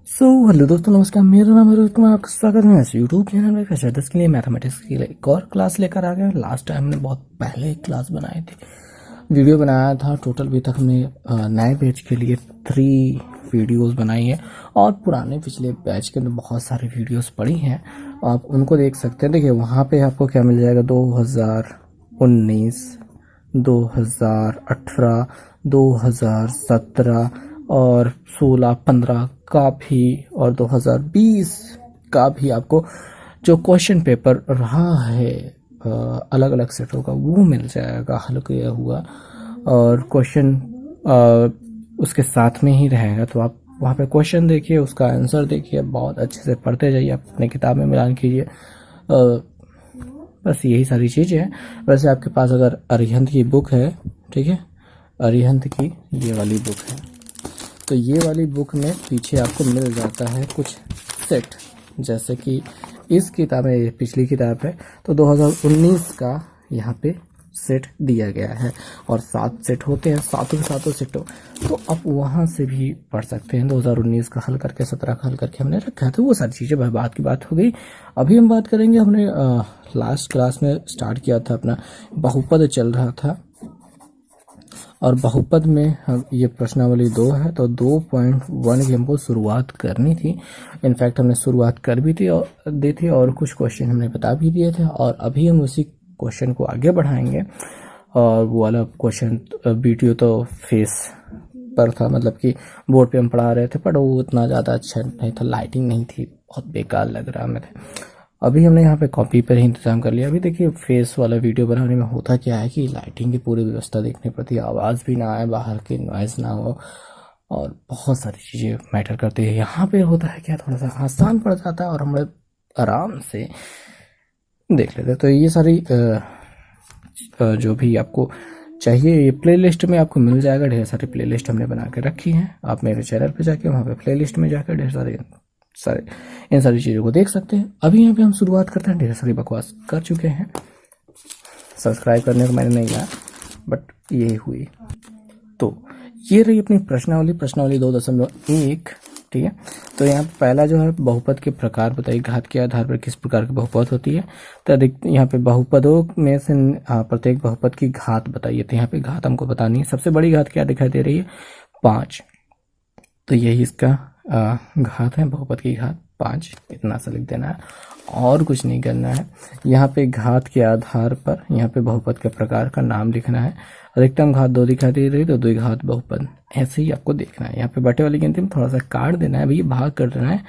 Hello दोस्तों, नमस्कार। मेरा नाम है रोहित कुमार। आपका स्वागत है इस यूट्यूब चैनल में फ्रेशर्स के लिए मैथमेटिक्स के लिए एक और क्लास लेकर आ गए। लास्ट टाइम हमने बहुत पहले एक क्लास बनाई थी, वीडियो बनाया था। टोटल भी तक हमने नए बैच के लिए 3 वीडियोस बनाई है और पुराने पिछले बैच के अंदर बहुत सारी वीडियोस पड़ी हैं, आप उनको देख सकते हैं। देखिए वहाँ पे आपको क्या मिल जाएगा, 2019, 2018, 2017 और 16, 15 का भी और 2020 का भी आपको जो क्वेश्चन पेपर रहा है अलग अलग सेटों का वो मिल जाएगा हल किया हुआ, और क्वेश्चन उसके साथ में ही रहेगा। तो आप वहाँ पे क्वेश्चन देखिए, उसका आंसर देखिए, बहुत अच्छे से पढ़ते जाइए, आप अपने किताब में मिलान कीजिए। बस यही सारी चीज़ें हैं। वैसे आपके पास अगर अरिहंत की बुक है, ठीक है, अरिहंत की ये वाली बुक है, तो ये वाली बुक में पीछे आपको मिल जाता है कुछ सेट, जैसे कि इस किताब में, पिछली किताब है तो 2019 का यहाँ पे सेट दिया गया है और 7 सेट होते हैं, सातों के सातों सेटों। तो आप वहाँ से भी पढ़ सकते हैं। 2019 का हल करके 17 का हल करके हमने रखा है। तो वो सारी चीज़ें बात की बात हो गई। अभी हम बात करेंगे, हमने लास्ट क्लास में स्टार्ट किया था अपना बहुपद चल रहा था, और बहुपद में हम ये प्रश्नावली 2 है तो 2.1 की हमको शुरुआत करनी थी। इनफैक्ट हमने शुरुआत कर भी थी और दी थी, और कुछ क्वेश्चन हमने बता भी दिए थे, और अभी हम उसी क्वेश्चन को आगे बढ़ाएंगे। और वो वाला क्वेश्चन वीडियो तो फेस पर था, मतलब कि बोर्ड पे हम पढ़ा रहे थे, पर वो उतना ज़्यादा अच्छा नहीं था, लाइटिंग नहीं थी, बहुत बेकार लग रहा मेरे। अभी हमने यहाँ पे कॉपी पर ही इंतज़ाम कर लिया। अभी देखिए फेस वाला वीडियो बनाने में होता क्या है कि लाइटिंग की पूरी व्यवस्था देखनी पड़ती है, आवाज़ भी ना आए, बाहर की नॉइज़ ना हो, और बहुत सारी चीज़ें मैटर करती है। यहाँ पे होता है क्या, थोड़ा सा आसान पड़ जाता है और हम लोग आराम से देख लेते हैं। तो ये सारी जो भी आपको चाहिए ये प्लेलिस्ट में आपको मिल जाएगा। ढेर सारी प्लेलिस्ट हमने बना के रखी हैं, आप मेरे चैनल पे जाके वहाँ पे प्लेलिस्ट में जाकर ढेर सारे इन सारी चीज़ों को देख सकते हैं। अभी यहाँ पे हम शुरुआत करते हैं। ढेर सारी बकवास कर चुके हैं, सब्सक्राइब करने को मैंने नहीं कहा, बट यही हुई। तो ये रही अपनी प्रश्नावली 2.1, ठीक है। तो यहाँ पहला जो है, बहुपद के प्रकार बताइए, घात के आधार पर किस प्रकार की बहुपद होती है। तो अधिक यहाँ पे बहुपदों में से प्रत्येक बहुपद की घात बताइए। तो यहाँ पे घात हमको बतानी है। सबसे बड़ी घात क्या दिखाई दे रही है, 5, तो यही इसका घात है, बहुपद की घात 5, इतना सा लिख देना है और कुछ नहीं करना है। यहाँ पे घात के आधार पर यहाँ पे बहुपद के प्रकार का नाम लिखना है। अधिकतम घात 2 दिखाई दे रही तो द्विघात बहुपद, ऐसे ही आपको देखना है। यहाँ पे बटे वाली गिनती में थोड़ा सा काट देना है, भैया भाग कर देना है,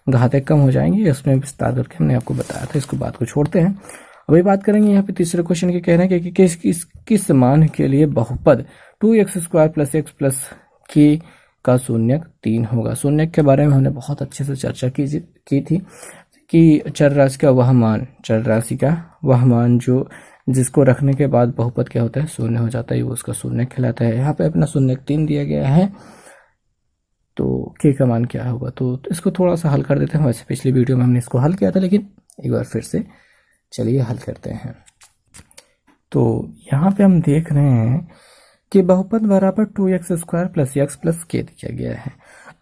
घातें कम हो जाएंगी। उसमें विस्तार करके हमने आपको बताया था, इसको बात को छोड़ते हैं। अभी बात करेंगे यहाँ पे तीसरे क्वेश्चन के कह रहे हैं कि किस मान के लिए बहुपद 2x² + x + k का शून्यक 3 होगा। शून्यक के बारे में हमने बहुत अच्छे से चर्चा की थी कि चर राशि का वह मान जो जिसको रखने के बाद बहुपद क्या होता है, शून्य हो जाता है, वो उसका शून्यक कहलाता है। यहाँ पे अपना शून्यक 3 दिया गया है, तो k का मान क्या होगा। तो इसको थोड़ा सा हल कर देते हैं। वैसे पिछली वीडियो में हमने इसको हल किया था, लेकिन एक बार फिर से चलिए हल करते हैं। तो यहाँ पे हम देख रहे हैं कि बहुपद बराबर 2x² + x + k दिया गया है।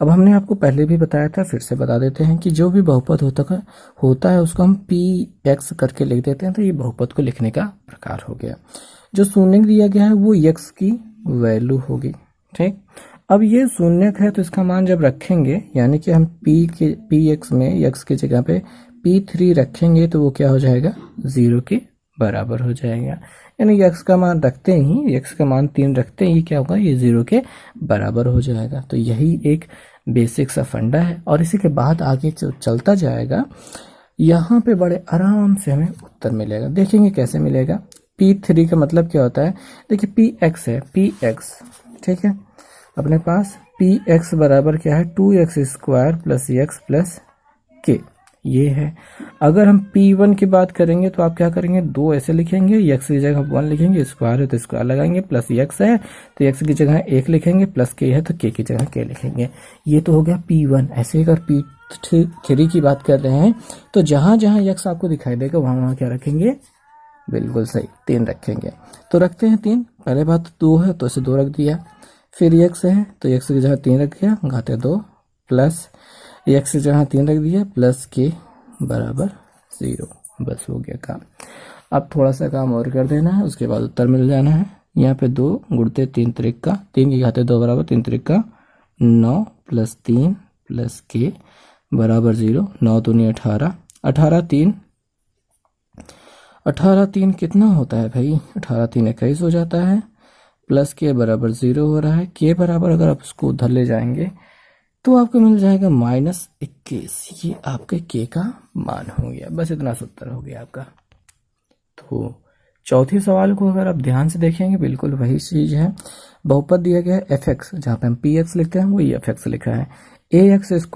अब हमने आपको पहले भी बताया था, फिर से बता देते हैं कि जो भी बहुपद होता है उसको हम px करके लिख देते हैं। तो ये बहुपद को लिखने का प्रकार हो गया। जो शून्यक दिया गया है वो x की वैल्यू होगी, ठीक। अब ये शून्यक है तो इसका मान जब रखेंगे, यानी कि हम px में x की जगह पे p3 रखेंगे तो वो क्या हो जाएगा, 0 के बराबर हो जाएगा। यानी x का मान रखते ही, x का मान 3 रखते ही क्या होगा, ये 0 के बराबर हो जाएगा। तो यही एक बेसिक सा फंडा है, और इसी के बाद आगे चलता जाएगा। यहाँ पे बड़े आराम से हमें उत्तर मिलेगा। देखेंगे कैसे मिलेगा। p3 का मतलब क्या होता है, देखिए px है, px, ठीक है। अपने पास px बराबर क्या है, 2x² + x + k, ये है। अगर हम p1 की बात करेंगे तो आप क्या करेंगे, 2 ऐसे लिखेंगे, x की जगह 1 लिखेंगे, स्क्वायर है तो स्क्वायर लगाएंगे, प्लस x है तो x की जगह 1 लिखेंगे, प्लस k है तो k की जगह k लिखेंगे। ये तो हो गया p1। ऐसे अगर p3 की बात कर रहे हैं तो जहां जहां x आपको दिखाई देगा वहां वहां क्या रखेंगे, बिल्कुल सही, 3 रखेंगे। तो रखते हैं 3। पहले बात 2 है तो इसे 2 रख दिया, फिर x है तो x की जगह 3 रख दिया, घाते 2, प्लस एक्स की जगह 3 रख दिया प्लस के बराबर 0। बस हो गया काम। अब थोड़ा सा काम और कर देना है, उसके बाद उत्तर मिल जाना है। यहाँ पे 2 गुणते 3 त्रिका 3 की घाते 2 बराबर 3 त्रिका 9 प्लस 3 प्लस के बराबर 0। 9 दूनी 18, 18 3 कितना होता है भाई? 18 3 21 हो जाता है, प्लस के बराबर 0 हो रहा है। के बराबर अगर आप उसको उधर ले जाएंगे तो आपको मिल जाएगा -21। ये आपके के का मान हो गया। बस इतना सा उत्तर हो गया आपका। तो चौथे सवाल को अगर आप ध्यान से देखेंगे बिल्कुल वही चीज है। बहुपद दिया गया है fx, जहाँ पे हम px लिखते हैं वही fx लिखा है। ax² -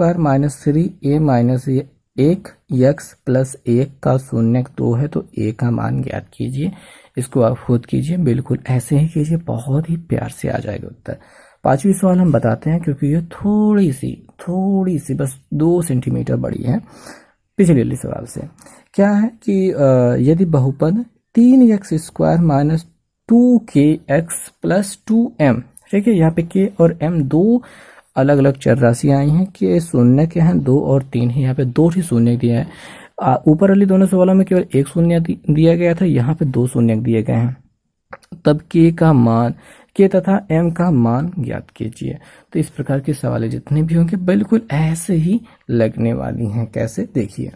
3a - 1 x प्लस 1 का शून्यक 2 है, तो a का मान ज्ञात कीजिए। इसको आप खुद कीजिए, बिल्कुल ऐसे ही कीजिए, बहुत ही प्यार से आ जाएगा उत्तर। पांचवी सवाल हम बताते हैं क्योंकि ये थोड़ी सी बस 2 सेंटीमीटर बड़ी है पिछले वाले सवाल से। क्या है कि यदि बहुपद 3x² - 2kx प्लस 2m, ठीक है, यहाँ पे k और m दो अलग अलग चर राशियां आई हैं। के शून्य के हैं 2 और 3 है, यहाँ पे 2 ही शून्य दिया है। ऊपर वाली दोनों सवालों में केवल 1 शून्य दिया गया था, यहाँ पे 2 शून्य दिए गए हैं। तब के का मान, के तथा m का मान ज्ञात कीजिए। तो इस प्रकार के सवाल जितने भी होंगे बिल्कुल ऐसे ही लगने वाली हैं। कैसे, देखिए।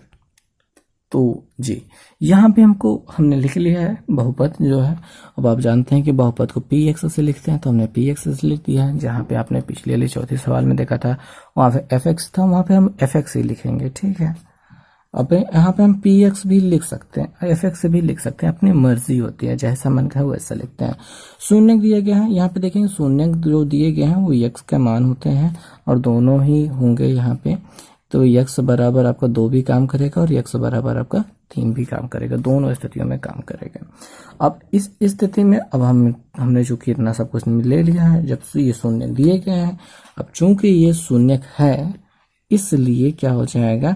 तो जी यहाँ पे हमने लिख लिया है बहुपद जो है। अब आप जानते हैं कि बहुपद को px से लिखते हैं, तो हमने px से लिख दिया है। जहाँ पे आपने पिछले वाले चौथे सवाल में देखा था वहाँ पे fx था, वहाँ पे हम fx ही लिखेंगे, ठीक है। अब यहाँ पे हम px भी लिख सकते हैं, fx भी लिख सकते हैं, अपनी मर्जी होती है, जैसा मन का वैसा लिखते हैं। शून्य दिया गया है, यहाँ पे देखेंगे शून्य जो दिए गए हैं वो x का मान होते हैं और दोनों ही होंगे यहाँ पे। तो x बराबर आपका 2 भी काम करेगा और x बराबर आपका 3 भी काम करेगा, दोनों स्थितियों में काम करेगा। अब इस स्थिति में अब हमने चूंकि इतना सब कुछ ले लिया है, जब से ये शून्य दिए गए हैं, अब चूंकि ये शून्य है इसलिए क्या हो जाएगा,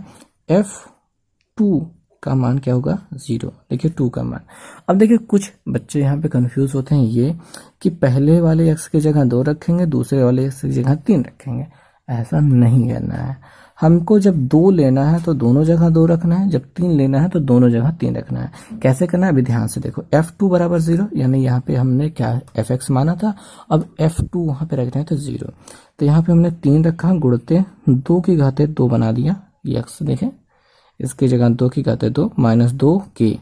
f2 का मान क्या होगा, 0। देखिए 2 का मान। अब देखिए कुछ बच्चे यहाँ पे कंफ्यूज होते हैं ये कि पहले वाले x की जगह 2 रखेंगे, दूसरे वाले x की जगह 3 रखेंगे। ऐसा नहीं करना है। हमको जब 2 लेना है तो दोनों जगह 2 रखना है, जब 3 लेना है तो दोनों जगह 3 रखना है। कैसे करना है अभी ध्यान से देखो। f2 बराबर 0, यानी यहाँ पे हमने क्या fx माना था, अब f2 वहां पे रख रहे हैं तो 0। तो यहाँ पे हमने 3 रखा, गुणते 2 की घाते 2 बना दिया x, देखें इसकी जगह 2 की घाते 2 - 2k।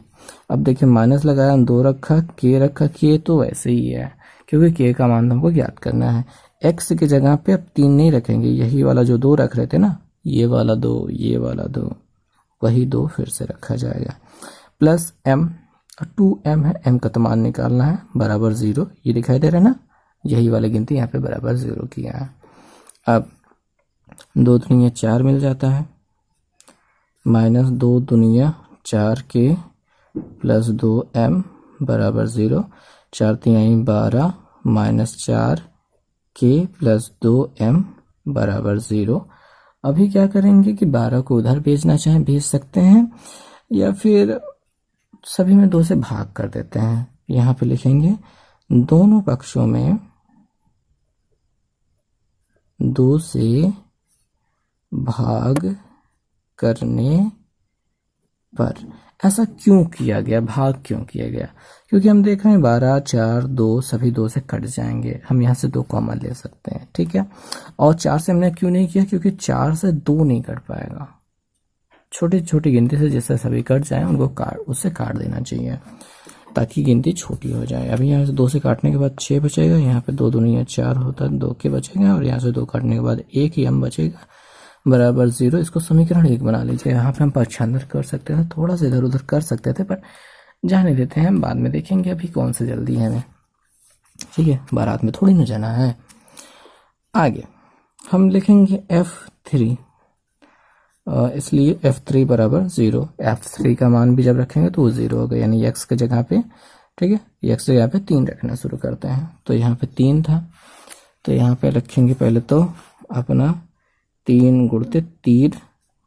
अब देखिए माइनस लगाया, 2 रखा, k तो वैसे ही है क्योंकि k का मान हमको ज्ञात करना है। x की जगह पे अब 3 नहीं रखेंगे, यही वाला जो 2 रख रहे थे ना, ये वाला 2, ये वाला 2, वही 2 फिर से रखा जाएगा। प्लस m, 2m है, m का तो मान निकालना है, बराबर 0। ये दिखाई दे रहा है ना, यही वाली गिनती यहाँ पे बराबर 0 किया है। अब 2 दूनिया 4 मिल जाता है, -2 दूनिया 4k प्लस 2m बराबर 0। 4 3 12 -4k प्लस 2m बराबर 0। अभी क्या करेंगे कि 12 को उधर भेजना चाहें भेज सकते हैं, या फिर सभी में 2 से भाग कर देते हैं। यहाँ पे लिखेंगे दोनों पक्षों में 2 से भाग करने पर। ऐसा क्यों किया गया, भाग क्यों किया गया? क्योंकि हम देख रहे हैं 12 4 2 सभी 2 से कट जाएंगे, हम यहाँ से 2 कॉमन ले सकते हैं, ठीक है। और 4 से हमने क्यों नहीं किया, क्योंकि 4 से 2 नहीं कट पाएगा। छोटी छोटी गिनती से जिससे सभी कट जाए उनको उससे काट देना चाहिए ताकि गिनती छोटी हो जाए। अभी यहाँ से 2 से काटने के बाद 6 बचेगा, यहाँ पे 2 दूनी 4 होता है, 2 के बचेगा, और यहाँ से 2 काटने के बाद 1 ही m बचेगा बराबर 0। इसको समीकरण 1 बना लीजिए। यहाँ पे हम पक्षांतर कर सकते थे, थोड़ा सा इधर उधर कर सकते थे, पर जाने देते हैं, बाद में देखेंगे, अभी कौन सी जल्दी है हमें, ठीक है, बारात में थोड़ी ना जाना है। आगे हम लिखेंगे f3, इसलिए f3 बराबर 0। f3 का मान भी जब रखेंगे तो वो 0 होगा, यानी x की जगह पे, ठीक है, x की जगह पे 3 रखना शुरू करते हैं। तो यहाँ पे 3 था, तो यहाँ पे रखेंगे पहले तो अपना 3 गुणते 3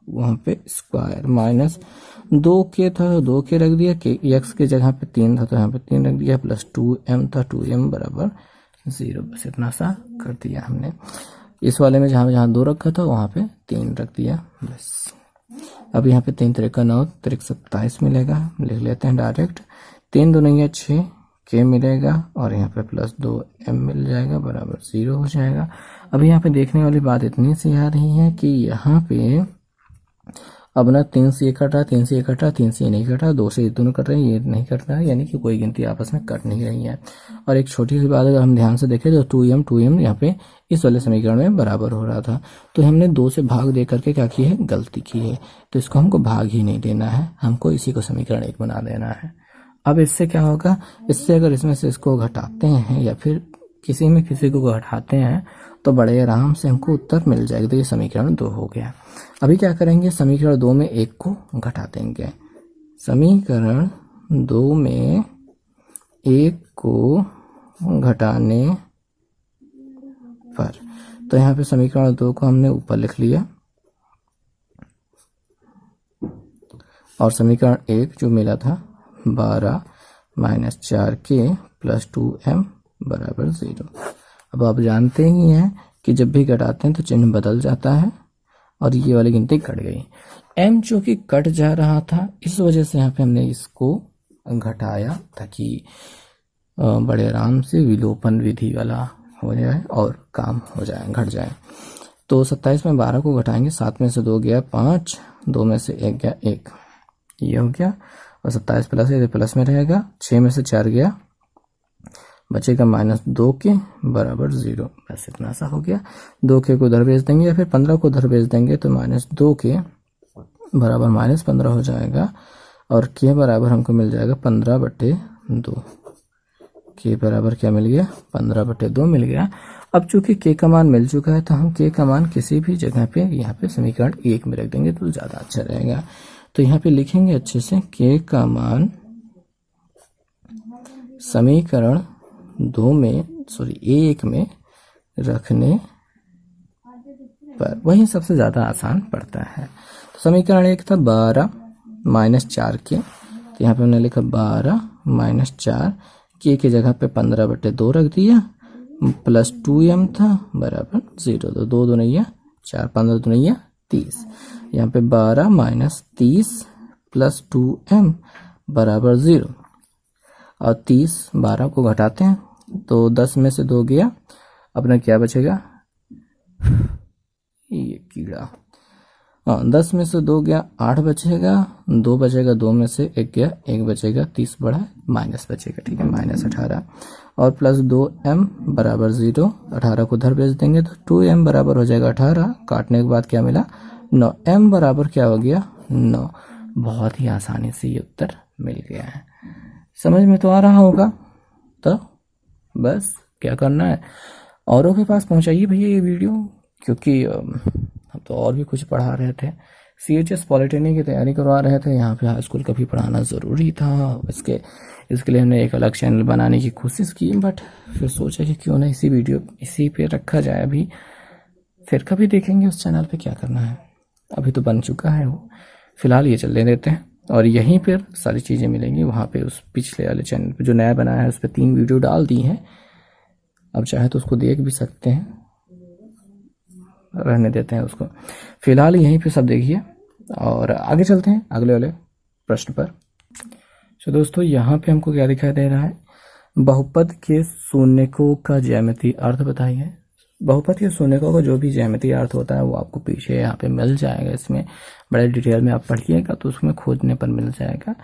वहाँ पे स्क्वायर, -2k था तो 2k रख दिया, x की जगह पे 3 था तो यहाँ पे 3 रख दिया, प्लस 2m था, 2m बराबर 0। बस इतना सा कर दिया हमने। इस वाले में जहाँ जहाँ 2 रखा था वहाँ पे 3 रख दिया बस। अब यहाँ पे 3 त्रिक 9 त्रिक 27 मिलेगा, लिख लेते हैं डायरेक्ट। 3 दूनी 6 के मिलेगा और यहाँ पे प्लस 2 m मिल जाएगा बराबर 0 हो जाएगा। अब यहाँ पे देखने वाली बात इतनी सी आ रही है कि यहाँ पे अब ना 3 से 1 कट रहा, 3 से 1 कट रहा, 3 से नहीं कट रहा, 2 से दोनों कट रहे हैं, ये नहीं कट रहा है, यानी कि कोई गिनती आपस में कट नहीं रही है। और एक छोटी सी बात अगर हम ध्यान से देखें तो 2m यहाँ पे इस वाले समीकरण में बराबर हो रहा था, तो हमने 2 से भाग दे करके क्या की है, गलती की है। तो इसको हमको भाग ही नहीं देना है, हमको इसी को समीकरण 1 बना देना है। अब इससे क्या होगा, इससे अगर इसमें से इसको घटाते हैं या फिर किसी में किसी को घटाते हैं तो बड़े आराम से हमको उत्तर मिल जाएगा। तो ये समीकरण 2 हो गया। अभी क्या करेंगे, समीकरण 2 में 1 को घटा देंगे। समीकरण 2 में 1 को घटाने पर, तो यहाँ पे समीकरण 2 को हमने ऊपर लिख लिया और समीकरण 1 जो मिला था 12 माइनस 4k प्लस 2m बराबर 0। अब आप जानते ही हैं कि जब भी घटाते हैं तो चिन्ह बदल जाता है और ये वाली गिनती कट गई। m जो कि कट जा रहा था, इस वजह से यहाँ पे हमने इसको घटाया ताकि बड़े आराम से विलोपन विधि वाला हो जाए और काम हो जाए, घट जाए। तो 27 में 12 को घटाएंगे, 7 में से 2 गया 5, 2 में से 1 गया 1, ये हो गया। और 27 प्लस है प्लस में रहेगा, 6 में से 4 गया, बचेगा -2 के बराबर 0। बस इतना सा हो गया। 2 के को उधर भेज देंगे या फिर 15 को उधर भेज देंगे तो -2 के बराबर -15 हो जाएगा और के बराबर हमको मिल जाएगा 15/2। के बराबर क्या मिल गया, 15/2 मिल गया। अब चूंकि के का मान मिल चुका है तो हम के का मान किसी भी जगह पे यहाँ पे समीकरण 1 में रख देंगे तो ज़्यादा अच्छा रहेगा। तो यहाँ पे लिखेंगे अच्छे से, के का मान समीकरण 2 में A1 में रखने पर, वही सबसे ज़्यादा आसान पड़ता है। तो समीकरण 1 था 12 माइनस 4 के, तो यहाँ पे हमने लिखा 12 माइनस 4 के जगह पे 15/2 रख दिया प्लस 2m था बराबर 0। तो 2 दूनिया 4, 15 दूनिया 30। यहाँ पे 12 माइनस 30 प्लस 2m बराबर 0 और 30 12 को घटाते हैं तो 10 में से 2 गया, अपना क्या बचेगा, ये कीड़ा, 10 में से 2 गया 8 बचेगा, 2 बचेगा, 2 में से 1 गया 1 बचेगा, 30 बढ़ा माइनस बचेगा, ठीक है, -18 और प्लस 2m बराबर 0। 18 को उधर भेज देंगे तो 2m बराबर हो जाएगा 18, काटने के बाद क्या मिला 9, m बराबर क्या हो गया 9। बहुत ही आसानी से ये उत्तर मिल गया है। समझ में तो आ रहा होगा। तो बस क्या करना है, औरों के पास पहुंचाइए भैया ये वीडियो, क्योंकि हम तो और भी कुछ पढ़ा रहे थे, CHS पॉलिटेक्निक की तैयारी करवा रहे थे, यहाँ पे हाई स्कूल का भी पढ़ाना ज़रूरी था। इसके लिए हमने एक अलग चैनल बनाने की कोशिश की, बट फिर सोचा कि क्यों ना इसी पे रखा जाए। अभी फिर कभी देखेंगे उस चैनल पे क्या करना है, अभी तो बन चुका है वो, फिलहाल ये चलने देते हैं। और यहीं पर सारी चीज़ें मिलेंगी, वहाँ पे उस पिछले वाले चैनल पे जो नया बनाया है उस पर 3 वीडियो डाल दी हैं, अब चाहे तो उसको देख भी सकते हैं, रहने देते हैं उसको, फिलहाल यहीं पे सब देखिए और आगे चलते हैं अगले वाले प्रश्न पर। तो दोस्तों यहाँ पे हमको क्या दिखाई दे रहा है, बहुपद के शून्यकों का ज्यामितीय अर्थ बताइए। बहुपद के शून्यकों का जो भी ज्यामितीय अर्थ होता है वो आपको पीछे यहाँ पे मिल जाएगा, इसमें बड़े डिटेल में आप पढ़िएगा तो उसमें खोजने पर मिल जाएगा।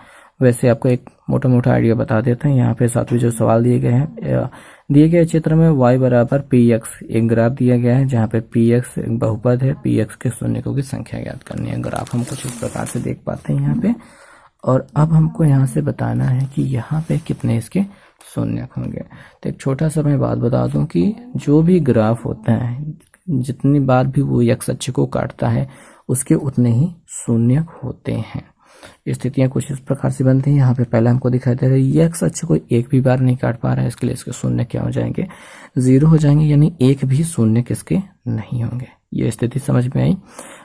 वैसे आपको एक मोटा मोटा आइडिया बता देते हैं। यहाँ पे सातवें जो सवाल दिए गए हैं, दिए गए चित्र में y बराबर px एक ग्राफ दिया गया है, जहाँ पे px एक बहुपद है, px के शून्यकों की संख्या ज्ञात करनी है। ग्राफ हम कुछ इस प्रकार से देख पाते हैं यहाँ पे, और अब हमको यहाँ से बताना है कि यहाँ पे कितने इसके शून्यक होंगे। तो एक छोटा सा मैं बात बता दूं कि जो भी ग्राफ होता है, जितनी बार भी वो x अक्ष को काटता है उसके उतने ही शून्यक होते हैं। स्थितियां कुछ इस प्रकार से बनती हैं। यहाँ पे पहले हमको दिखाई दे रहा है ये x अक्ष को एक भी बार नहीं काट पा रहा है, इसके लिए इसके शून्य क्या हो जाएंगे, 0 हो जाएंगे, यानी एक भी शून्य किसके नहीं होंगे। ये स्थिति समझ में आई।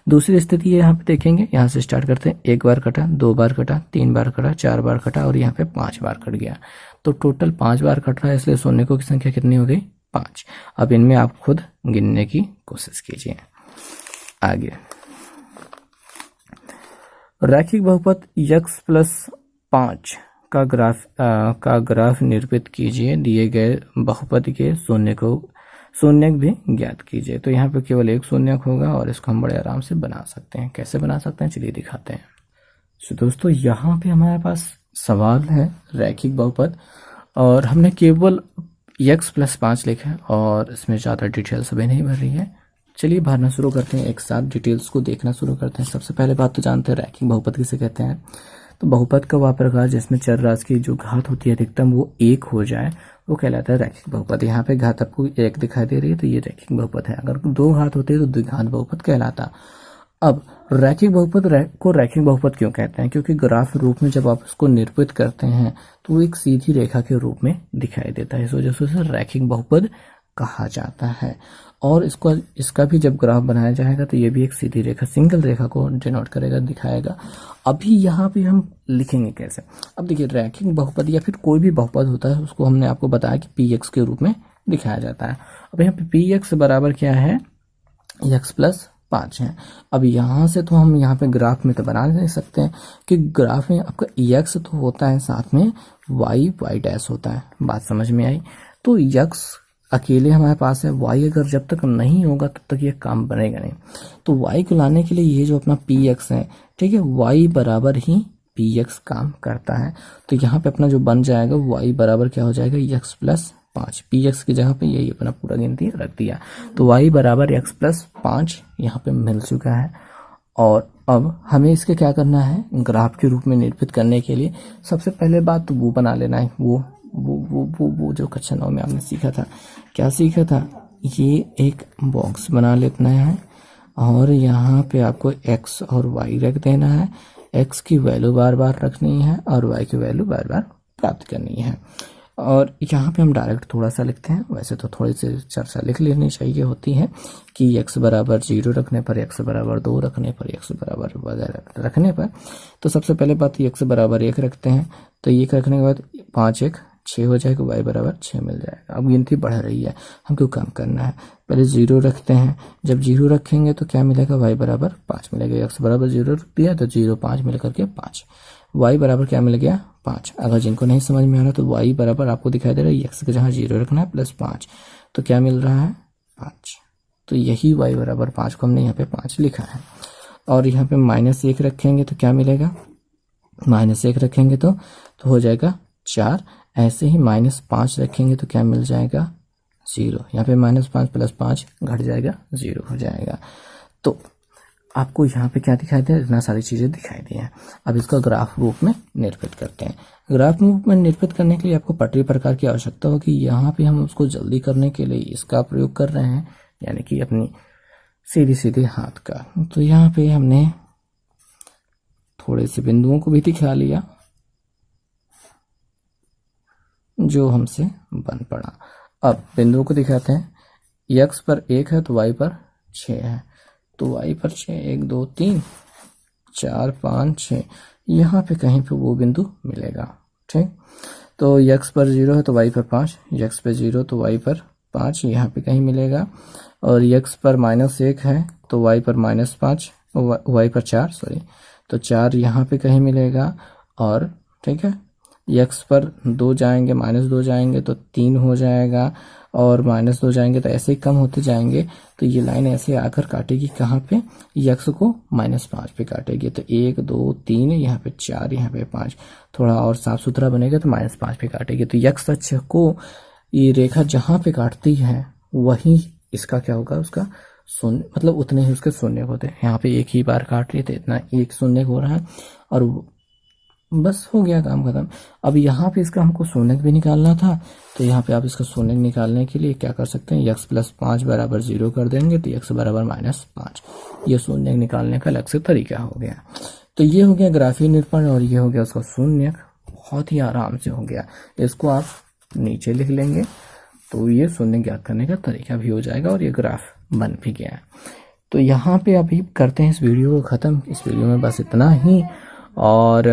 दूसरी स्थिति यहाँ पे देखेंगे, यहाँ से स्टार्ट करते हैं, 1 बार कटा, 2 बार कटा, 3 बार कटा, 4 बार कटा और यहाँ पे 5 बार कट गया। तो टोटल 5 बार कट रहा है, इसलिए शून्यकों की संख्या कितनी हो गई, 5। अब इनमें आप खुद गिनने की कोशिश कीजिए। आगे रैखिक बहुपद x प्लस 5 का ग्राफ निरूपित कीजिए। दिए गए बहुपद के शून्यक भी ज्ञात कीजिए। तो यहाँ पे केवल एक शून्यक होगा और इसको हम बड़े आराम से बना सकते हैं। कैसे बना सकते हैं चलिए दिखाते हैं। तो दोस्तों यहाँ पे हमारे पास सवाल है रैखिक बहुपद और हमने केवल x प्लस 5 लिखा है और इसमें ज़्यादा डिटेल्स अभी नहीं भर रही है। चलिए भरना शुरू करते हैं, एक साथ डिटेल्स को देखना शुरू करते हैं। सबसे पहले बात तो जानते हैं रैखिक बहुपद किसे कहते हैं। तो बहुपद का वह प्रकार जिसमें चर राशि की जो घात होती है अधिकतम वो 1 हो जाए वो कहलाता है रैखिक बहुपद। यहाँ पे घात आपको 1 दिखाई दे रही है तो ये रैखिक बहुपद है। अगर 2 घात होती है तो द्विघात बहुपद कहलाता। अब रैखिक बहुपद को रैखिक बहुपद क्यों कहते हैं? क्योंकि ग्राफ रूप में जब आप इसको निरूपित करते हैं तो वो एक सीधी रेखा के रूप में दिखाई देता है, इस वजह से उसे रैखिक बहुपद कहा जाता है। और इसका भी जब ग्राफ बनाया जाएगा तो ये भी एक सीधी रेखा, सिंगल रेखा को डिनोट करेगा, दिखाएगा। अभी यहाँ पे हम लिखेंगे कैसे। अब देखिए रैखिक बहुपद या फिर कोई भी बहुपद होता है उसको हमने आपको बताया कि px के रूप में दिखाया जाता है। अब यहाँ पे px बराबर क्या है, x प्लस 5 है। अब यहाँ से तो हम यहाँ पे ग्राफ में तो बना नहीं सकते हैं कि ग्राफ में आपका x तो होता है, साथ में y डैश होता है। बात समझ में आई? तो x अकेले हमारे पास है, y अगर जब तक नहीं होगा तब तक ये काम बनेगा नहीं। तो y को लाने के लिए ये जो अपना px है, ठीक है, y बराबर ही px काम करता है। तो यहाँ पे अपना जो बन जाएगा y बराबर क्या हो जाएगा, x प्लस 5। px की जगह पे यही अपना पूरा गिनती रख दिया। तो y बराबर x प्लस 5 यहाँ पे मिल चुका है। और अब हमें इसके क्या करना है, ग्राफ के रूप में निरूपित करने के लिए सबसे पहले बात तो वो बना लेना है। वो जो कक्षा 9 में आपने सीखा था, क्या सीखा था, ये एक बॉक्स बना लेना है और यहाँ पे आपको x और y रख देना है। x की वैल्यू बार बार रखनी है और y की वैल्यू बार बार प्राप्त करनी है। और यहाँ पे हम डायरेक्ट थोड़ा सा लिखते हैं, वैसे तो थोड़ी सी चर्चा लिख लेनी चाहिए होती है कि x बराबर 0 रखने पर, x बराबर 2 रखने पर, x बराबर वगैरह रखने पर। तो सबसे पहले बात x बराबर 1 रखते हैं। तो ये रखने के बाद 5 1 6 हो जाएगा, y बराबर 6 मिल जाएगा। अब गिनती बढ़ रही है, हमको कम करना है। पहले 0 रखते हैं, जब 0 रखेंगे तो क्या मिलेगा, y बराबर 5 मिलेगा। x बराबर 0 रख दिया तो 0 5 मिल करके 5, y बराबर क्या मिल गया 5। अगर जिनको नहीं समझ में आ रहा तो y बराबर आपको दिखाई दे रहा है x के जहाँ 0 रखना है प्लस 5, तो क्या मिल रहा है 5। तो यही y बराबर 5 को हमने यहाँ पे 5 लिखा है। और यहाँ पे -1 रखेंगे तो क्या मिलेगा, -1 रखेंगे तो हो जाएगा 4। ऐसे ही -5 रखेंगे तो क्या मिल जाएगा 0। यहाँ पे -5 प्लस 5 घट जाएगा 0 हो जाएगा। तो आपको यहाँ पे क्या दिखाई दे, इतना सारी चीज़ें दिखाई दी हैं। अब इसका ग्राफ रूप में निरूपित करते हैं। ग्राफ रूप में निरूपित करने के लिए आपको पटरी प्रकार की आवश्यकता होगी। यहाँ पे हम उसको जल्दी करने के लिए इसका प्रयोग कर रहे हैं, यानी कि अपनी सीधी हाथ का। तो यहाँ पे हमने थोड़े से बिंदुओं को भी दिखा लिया जो हमसे बन पड़ा। अब बिंदुओं को दिखाते हैं। x पर 1 है तो y पर 6 है, तो y पर 6 1 2 3 4 5 6, यहाँ पे कहीं पे वो बिंदु मिलेगा। ठीक, तो x पर 0 है तो y पर 5, x पर 0 तो y पर 5 यहाँ पे कहीं मिलेगा। और x पर -1 है तो y पर -5, y पर 4 सॉरी, तो 4 यहाँ पे कहीं मिलेगा। और ठीक है, x पर 2 जाएंगे, -2 जाएंगे तो 3 हो जाएगा, और -2 जाएंगे तो ऐसे ही कम होते जाएंगे। तो ये लाइन ऐसे आकर काटेगी कहाँ पे, x को -5 पे काटेगी। तो 1 2 3 यहाँ पे 4 यहाँ पे 5, थोड़ा और साफ सुथरा बनेगा तो -5 पे काटेगी। तो x अक्ष को ये रेखा जहाँ पे काटती है वही इसका क्या होगा, उसका शून्य, मतलब उतने ही उसके शून्य होते हैं। यहाँ पे एक ही बार काट रही थे, इतना एक शून्य हो रहा है और बस हो गया काम खत्म। अब यहाँ पे इसका हमको शून्य भी निकालना था, तो यहाँ पे आप इसका शून्य निकालने के लिए क्या कर सकते हैं, x प्लस 5 बराबर 0 कर देंगे तो x बराबर -5। ये शून्य निकालने का अलग से तरीका हो गया। तो ये हो गया ग्राफीय निरूपण और ये हो गया उसका शून्य, बहुत ही आराम से हो गया। इसको आप नीचे लिख लेंगे तो ये शून्य ज्ञात करने का तरीका भी हो जाएगा और ये ग्राफ बन भी गया। तो यहाँ पे अभी करते हैं इस वीडियो को ख़त्म। इस वीडियो में बस इतना ही, और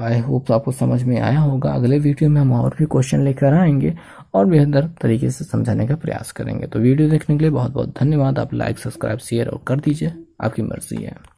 आई होप आपको समझ में आया होगा। अगले वीडियो में हम और भी क्वेश्चन लेकर आएंगे और बेहतर तरीके से समझाने का प्रयास करेंगे। तो वीडियो देखने के लिए बहुत बहुत धन्यवाद। आप लाइक, सब्सक्राइब, शेयर और कर दीजिए, आपकी मर्जी है।